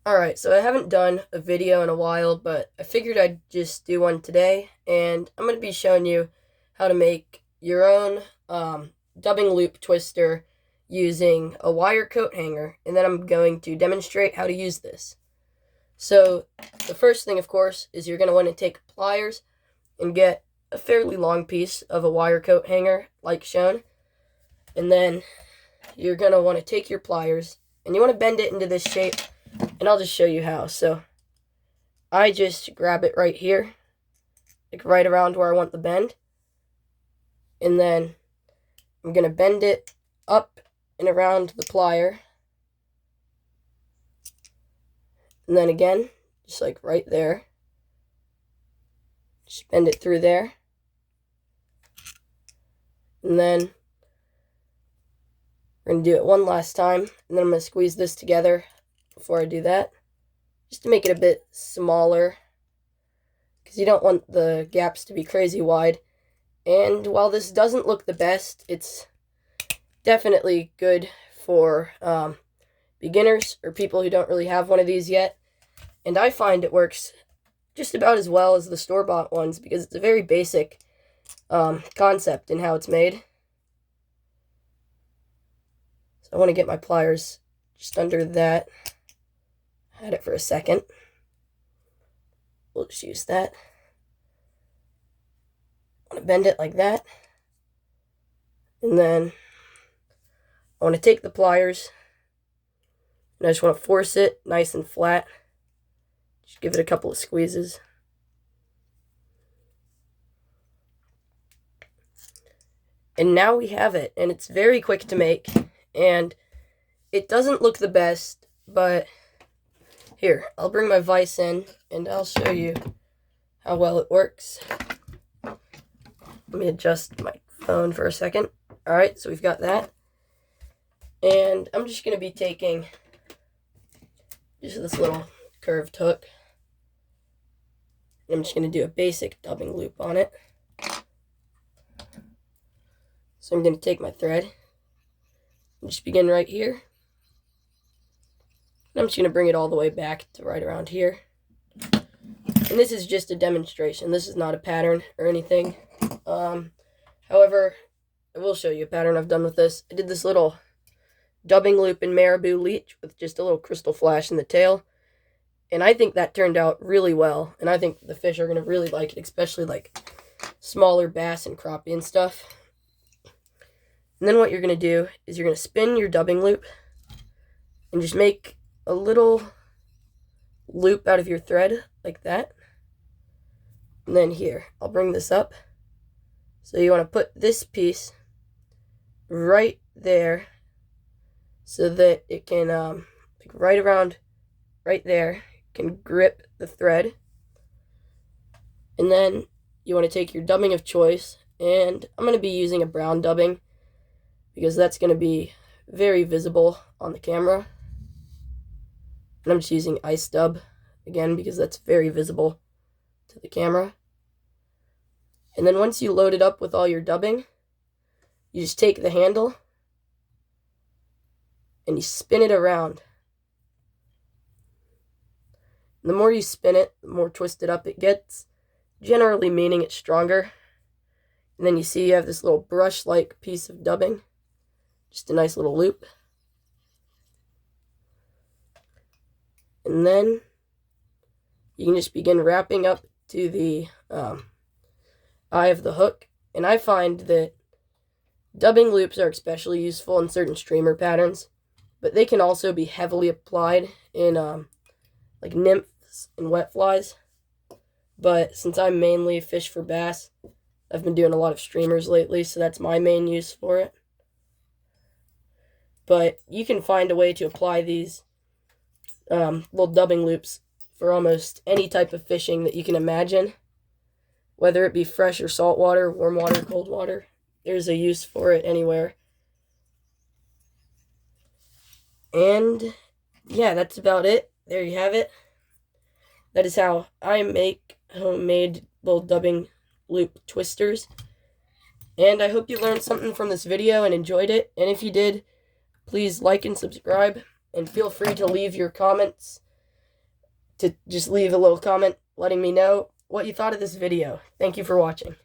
Alright, so I haven't done a video in a while, but I figured I'd just do one today, and I'm going to be showing you how to make your own dubbing loop twister using a wire coat hanger, and then I'm going to demonstrate how to use this. So, the first thing, of course, is you're going to want to take pliers and get a fairly long piece of a wire coat hanger, like shown, and then you're going to want to take your pliers, and you want to bend it into this shape. And I'll just show you how. So I just grab it right here, like right around where I want the bend. And then I'm going to bend it up and around the plier. And then again, just like right there. Just bend it through there. And then we're going to do it one last time. And then I'm going to squeeze this together before I do that, just to make it a bit smaller, because you don't want the gaps to be crazy wide. And while this doesn't look the best, it's definitely good for beginners or people who don't really have one of these yet. And I find it works just about as well as the store-bought ones, because it's a very basic concept in how it's made. So I want to get my pliers just under that. Had it for a second. We'll just use that. I want to bend it like that. And then I want to take the pliers and I just want to force it nice and flat. Just give it a couple of squeezes. And now we have it, and it's very quick to make, and it doesn't look the best, but here, I'll bring my vise in, and I'll show you how well it works. Let me adjust my phone for a second. Alright, so we've got that. And I'm just going to be taking just this little curved hook. And I'm just going to do a basic dubbing loop on it. So I'm going to take my thread and just begin right here. I'm just going to bring it all the way back to right around here. And this is just a demonstration. This is not a pattern or anything. However, I will show you a pattern I've done with this. I did this little dubbing loop in marabou leech with just a little crystal flash in the tail. And I think that turned out really well. And I think the fish are going to really like it, especially like smaller bass and crappie and stuff. And then what you're going to do is you're going to spin your dubbing loop and just make a little loop out of your thread like that. And then here, I'll bring this up. So you want to put this piece right there so that it can, like right around right there, can grip the thread. And then you want to take your dubbing of choice, and I'm going to be using a brown dubbing because that's going to be very visible on the camera. And I'm just using ice dub again because that's very visible to the camera. And then once you load it up with all your dubbing, you just take the handle and you spin it around. And the more you spin it, the more twisted up it gets, generally meaning it's stronger. And then you see you have this little brush-like piece of dubbing, just a nice little loop. And then you can just begin wrapping up to the eye of the hook. And I find that dubbing loops are especially useful in certain streamer patterns, but they can also be heavily applied in like nymphs and wet flies. But since I mainly fish for bass, I've been doing a lot of streamers lately, so that's my main use for it. But you can find a way to apply these little dubbing loops for almost any type of fishing that you can imagine, whether it be fresh or salt water, warm water, cold water. There's a use for it anywhere. And yeah, that's about it. There you have it. That is how I make homemade little dubbing loop twisters. And I hope you learned something from this video and enjoyed it. And if you did, please like and subscribe. And feel free to leave your comments to just leave a little comment letting me know what you thought of this video. Thank you for watching.